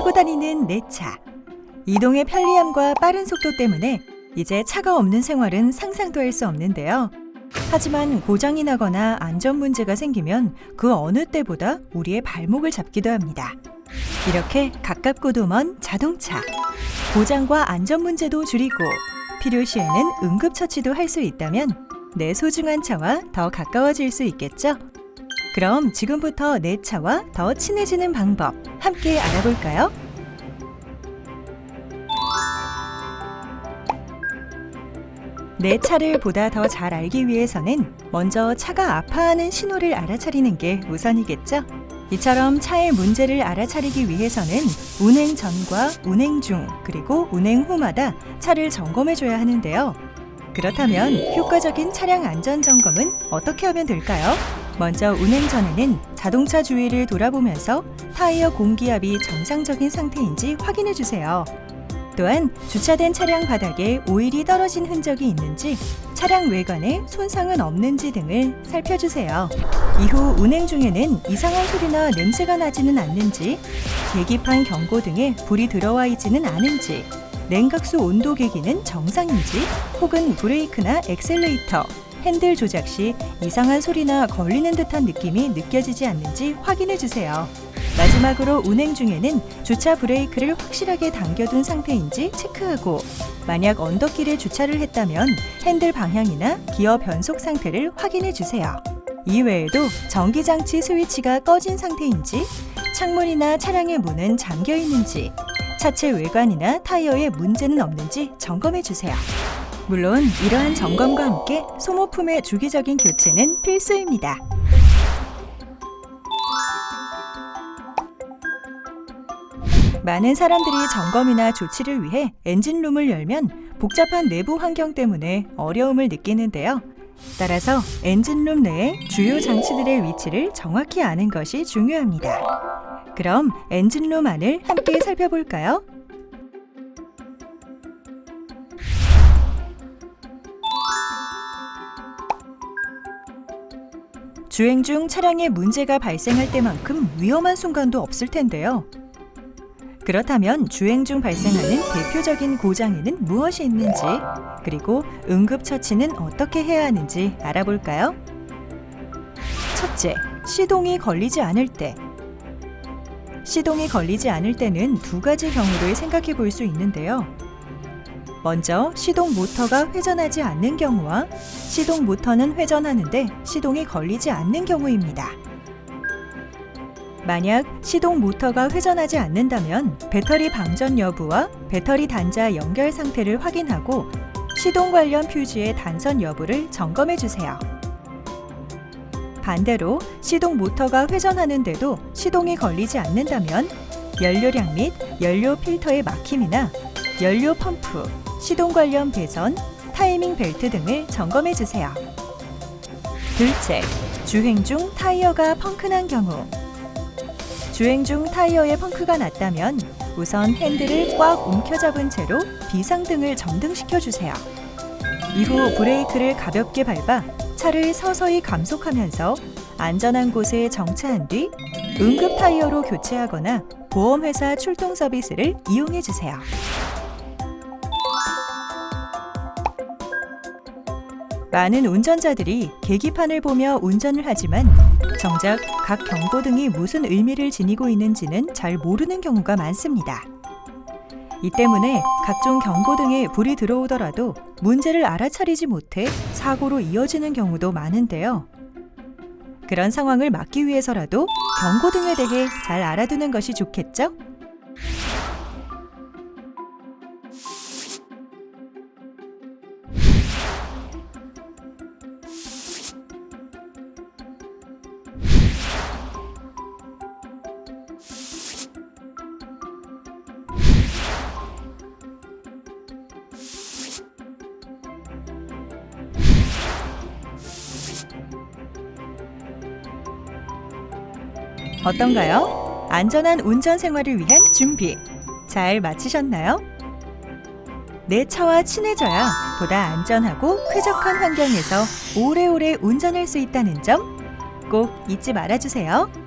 타고 다니는 내 차. 이동의 편리함과 빠른 속도 때문에 이제 차가 없는 생활은 상상도 할 수 없는데요. 하지만 고장이 나거나 안전 문제가 생기면 그 어느 때보다 우리의 발목을 잡기도 합니다. 이렇게 가깝고도 먼 자동차. 고장과 안전 문제도 줄이고 필요시에는 응급처치도 할 수 있다면 내 소중한 차와 더 가까워질 수 있겠죠? 그럼 지금부터 내 차와 더 친해지는 방법 함께 알아볼까요? 내 차를 보다 더 잘 알기 위해서는 먼저 차가 아파하는 신호를 알아차리는 게 우선이겠죠? 이처럼 차의 문제를 알아차리기 위해서는 운행 전과 운행 중 그리고 운행 후마다 차를 점검해줘야 하는데요. 그렇다면 효과적인 차량 안전 점검은 어떻게 하면 될까요? 먼저 운행 전에는 자동차 주위를 돌아보면서 타이어 공기압이 정상적인 상태인지 확인해 주세요. 또한 주차된 차량 바닥에 오일이 떨어진 흔적이 있는지, 차량 외관에 손상은 없는지 등을 살펴주세요. 이후 운행 중에는 이상한 소리나 냄새가 나지는 않는지, 계기판 경고 등에 불이 들어와 있지는 않은지, 냉각수 온도 계기는 정상인지, 혹은 브레이크나 엑셀레이터, 핸들 조작 시 이상한 소리나 걸리는 듯한 느낌이 느껴지지 않는지 확인해 주세요. 마지막으로 운행 중에는 주차 브레이크를 확실하게 당겨둔 상태인지 체크하고, 만약 언덕길에 주차를 했다면 핸들 방향이나 기어 변속 상태를 확인해 주세요. 이외에도 전기장치 스위치가 꺼진 상태인지, 창문이나 차량의 문은 잠겨 있는지, 차체 외관이나 타이어에 문제는 없는지 점검해 주세요. 물론 이러한 점검과 함께 소모품의 주기적인 교체는 필수입니다. 많은 사람들이 점검이나 조치를 위해 엔진룸을 열면 복잡한 내부 환경 때문에 어려움을 느끼는데요. 따라서 엔진룸 내의 주요 장치들의 위치를 정확히 아는 것이 중요합니다. 그럼 엔진룸 안을 함께 살펴볼까요? 주행 중 차량에 문제가 발생할 때만큼 위험한 순간도 없을 텐데요. 그렇다면 주행 중 발생하는 대표적인 고장에는 무엇이 있는지, 그리고 응급처치는 어떻게 해야 하는지 알아볼까요? 첫째, 시동이 걸리지 않을 때. 시동이 걸리지 않을 때는 두 가지 경우를 생각해 볼 수 있는데요. 먼저 시동 모터가 회전하지 않는 경우와 시동 모터는 회전하는데 시동이 걸리지 않는 경우입니다. 만약 시동 모터가 회전하지 않는다면 배터리 방전 여부와 배터리 단자 연결 상태를 확인하고 시동 관련 퓨즈의 단선 여부를 점검해 주세요. 반대로 시동 모터가 회전하는데도 시동이 걸리지 않는다면 연료량 및 연료 필터의 막힘이나 연료 펌프, 시동 관련 배선, 타이밍 벨트 등을 점검해 주세요. 둘째, 주행 중 타이어가 펑크난 경우. 주행 중 타이어에 펑크가 났다면 우선 핸들을 꽉 움켜잡은 채로 비상등을 점등시켜 주세요. 이후 브레이크를 가볍게 밟아 차를 서서히 감속하면서 안전한 곳에 정차한 뒤 응급 타이어로 교체하거나 보험회사 출동 서비스를 이용해 주세요. 많은 운전자들이 계기판을 보며 운전을 하지만 정작 각 경고등이 무슨 의미를 지니고 있는지는 잘 모르는 경우가 많습니다. 이 때문에 각종 경고등에 불이 들어오더라도 문제를 알아차리지 못해 사고로 이어지는 경우도 많은데요. 그런 상황을 막기 위해서라도 경고등에 대해 잘 알아두는 것이 좋겠죠? 어떤가요? 안전한 운전 생활을 위한 준비 잘 마치셨나요? 내 차와 친해져야 보다 안전하고 쾌적한 환경에서 오래오래 운전할 수 있다는 점 꼭 잊지 말아주세요.